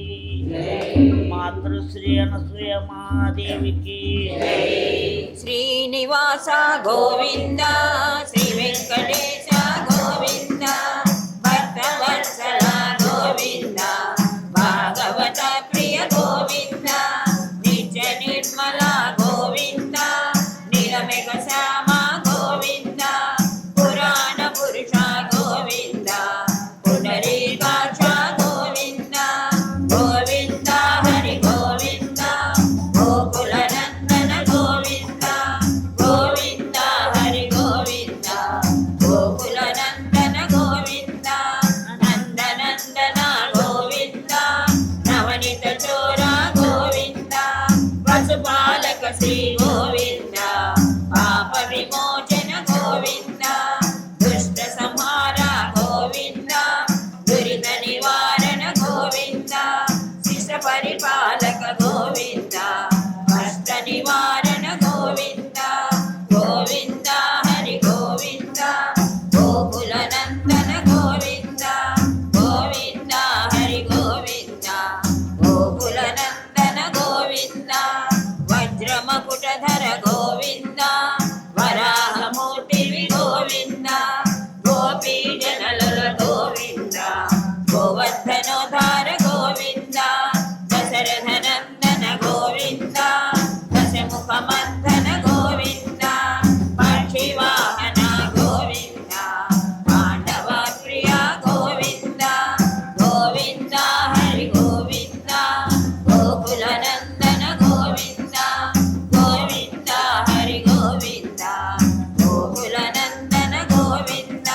मातृश्री अनसुय महादेवी की श्रीनिवास गोविंद श्री वेंकटेश गोविंद भक्तवत्सल गोविंद भागवत प्रिय गोविंद नित्य निर्मला गोविंद निरमेघ श्याम गोविंद पुराण पुरुष गोविंद पुंडरीकाक्ष गोविंद गोविंद हरि गोविंद गोकुलनंदन गोविंद गोविंद हरि गोविंद गोकुलनंदन गोविंद नंदनंदन गोविंद नवनीत चोर गोविंद पशुपालक श्री गोविंद पाप विमोचन गोविंद दुष्ट संहार गोविंद दुरित निवारण गोविंद शिष्ट परिपालक गोविंद कष्ट निवारण गोविंद गोविंद हरि गोविंद गोकुलनंदन गोविंद गोविंद हरि गोविंद गोकुलनंदन गोविंद वज्रमकुटधर गोविंद वराहमूर्ति गोविंद गोपी जनलल गोविंद गोवर्धनोद्धार गोविंद दशरथ नंदन गोविंद दशमुखमर्दन गोविंद पक्षिवाहन गोविंद पांडव प्रिय गोविंद गोविंद हरि गोविंद गोकुलनंदन गोविंद गोविंद हरि गोविंद गोकुलनंदन गोविंद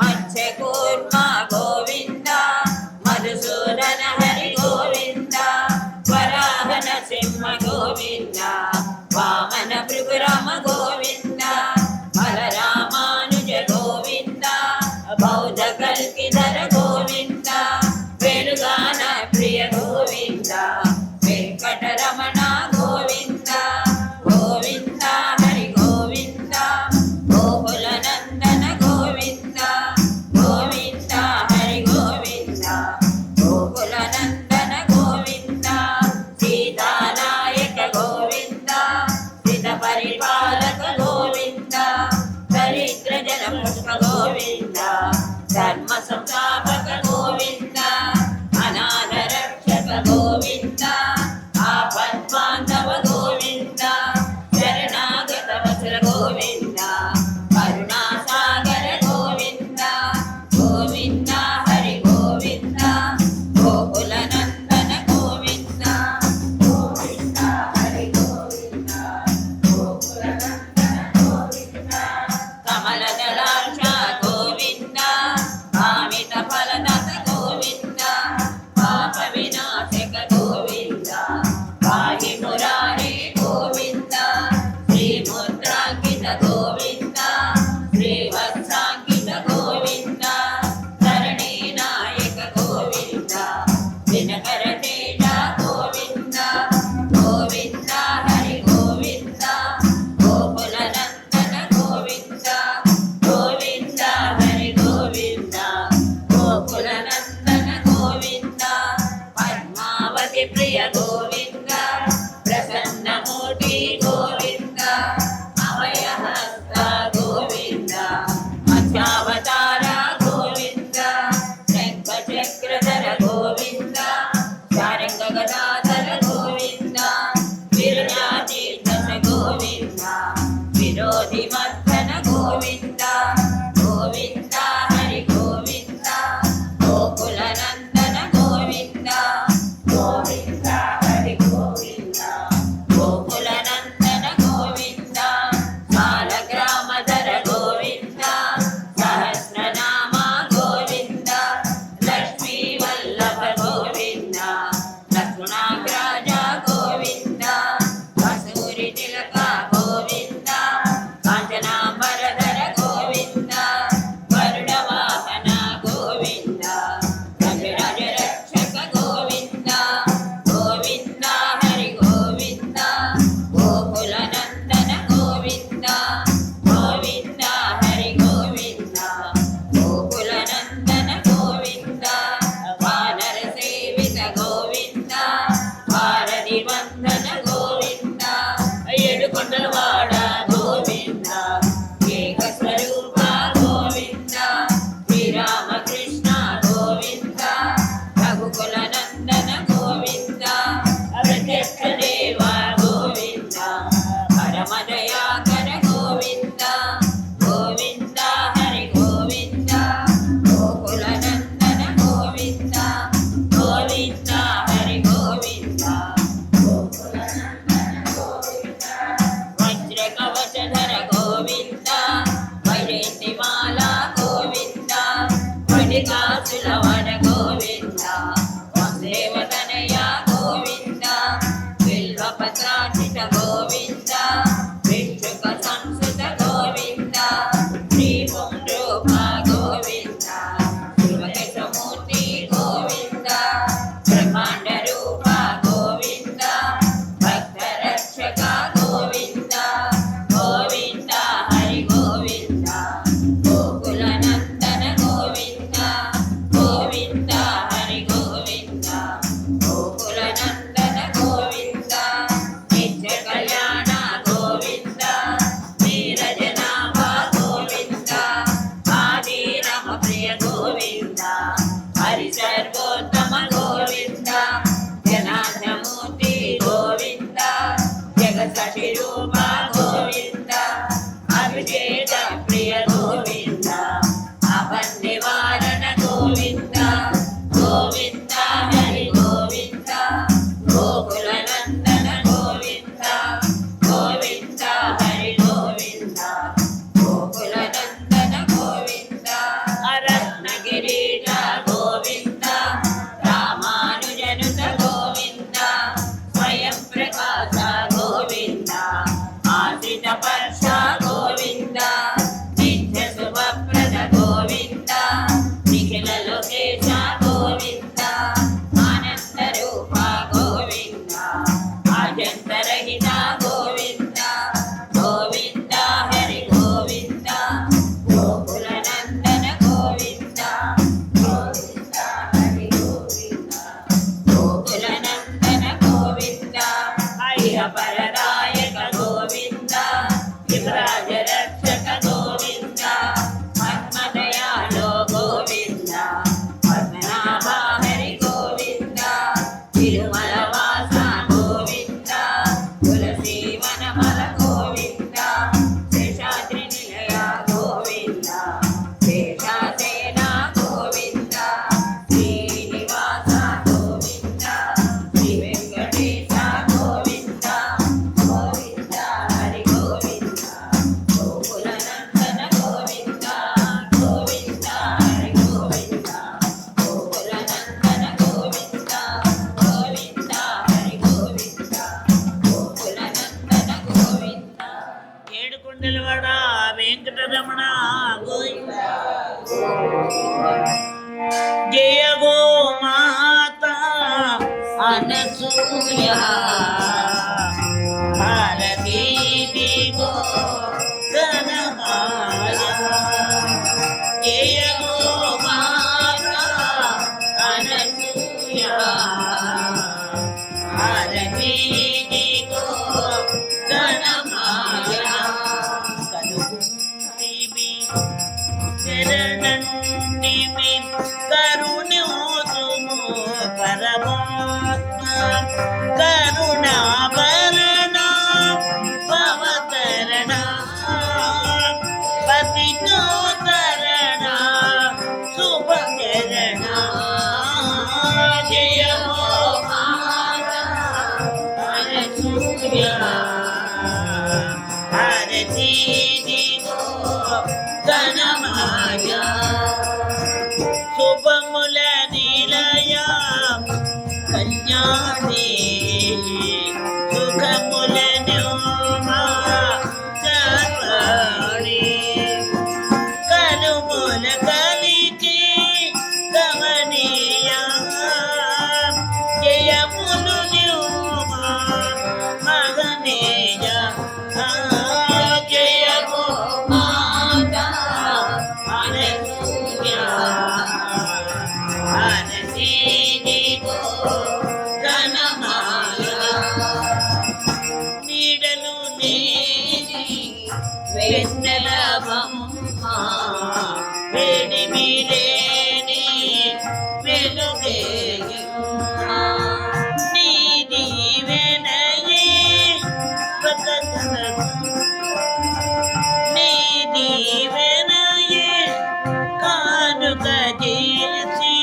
मत्स्यकूर्म गोविंद मधुसूदन हरि गोविंद वराहन सिंह गोविंद वामन भृगुराम गोविंद बलरामानुज गोविंद बौद्ध कल्किधर गोविंद वेणुगान प्रिय गोविंद वेंकटरमण गोविंद गोविंद हरि गोविंद गोकुलनंदन गोविंद దినకర తేజ గోవింద గోవింద హరి గోవింద గోకుల నందన గోవింద గోవింద హరి గోవింద గోకుల నందన గోవింద పద్మావతి ప్రియ గోవింద ప్రసన్నమూర్తి గోవింద అభయహస్త గోవింద మధ్యావతార గోవింద చక్రధర గోవింద శారంగ గదాధర గోవింద విరజాతీర్థ గోవింద విరోధి మర్దన గోవింద గోవింద హరి గోవింద గోకుల నందన గోవింద గోవింద అనసూయ భారతీ దిగో ఘనమాయ జయ గో మాతా అనసూయ భారతీ దిగో ఘనమాయ కలుగుంటివి శరణంటివి కరుణోతుము పరమాత్మ కరుణాభరణ భవతరణ పతితోతరణ శుభచరణ జయ హో మాతా అనసూయ భారతీ దిగో ఘనమాయ శుభముల నిలయ కన్యాదే సుఖముల న్యోమా సర్వాణి కలుముల కలికి గమనీయ జయములు న్యోమా మగనేయ జయ గో మాతా అనసూయ భారతీ దిగో ఘనమాయ నీడలు నీది వెన్నెలవమ్మ వేడి మీరేని వెలుగేయుమ్మ నీది వెనయే బతకనకు నీది వెనయే కానుక చేసి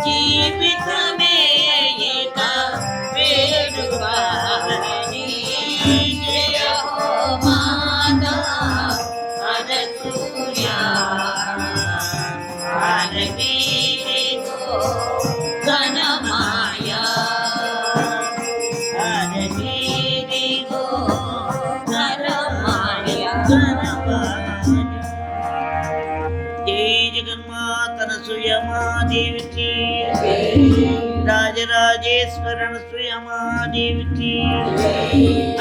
జీవితమే ఇక వేడుకని జయ హో మాతా అనసూయ భారతీ దిగో ఘనమాయ భారతీ దిగో ఘనమాయ జై జగన్మాత అనసూయమాదేవికి రాజరాజేశ్వర అనసూయమాదేవికి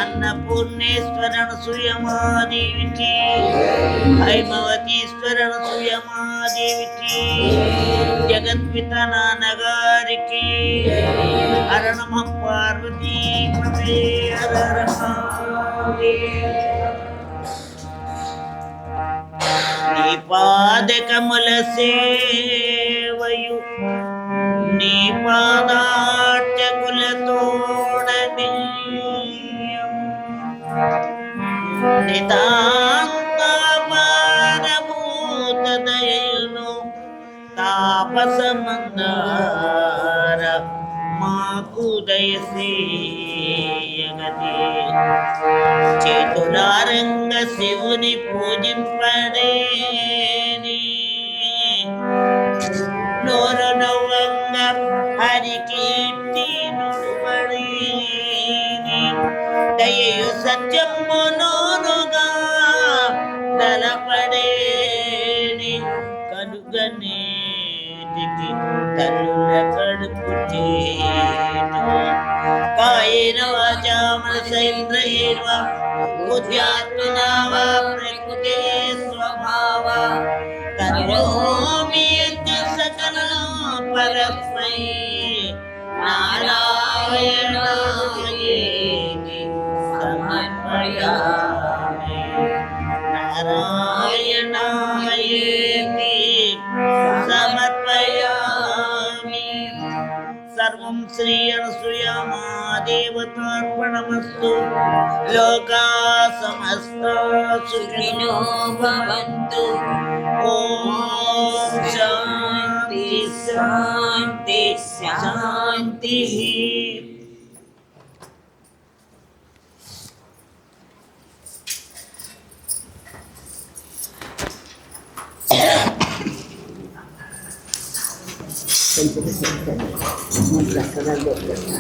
అన్నపూర్ణేశ్వర అనసూయమాదేవికి హైమవతీశ్వర అనసూయమాదేవికి జగత్పిత నాన్నగారికి హర నమః పార్వతీ పతే హర నీ పాదకముల సేవయు నీ పాదార్చకులతోడనియం నితాంత పారభూత దయను తాపసమందార మాకు దయసేయగతి చేతులారంగ శివుని పూజింపడేని నోరు నవ్వంగ హరి కీర్తి నుడుబడేని దయయు సత్యము నోరుగా తలపడేని కనుగనేటికి తల్లుల కడుపు చేటు కాయేన వాచా మనసైంద్రియైర్వ బుద్ధ్యాత్మనా వా ప్రకృతే స్వభావ కరోమి యజ్ఞ సకలం పరస్మై నారాయణాయేతి సమర్పయామి నారాయణాయేతి సమర్పయామి సర్వం శ్రీ అనసూయమాదేవతార్పణమస్తు లోకా సమస్తా సుఖినో భవంతు ఓం శాంతి శాంతి శాంతి Muchas gracias.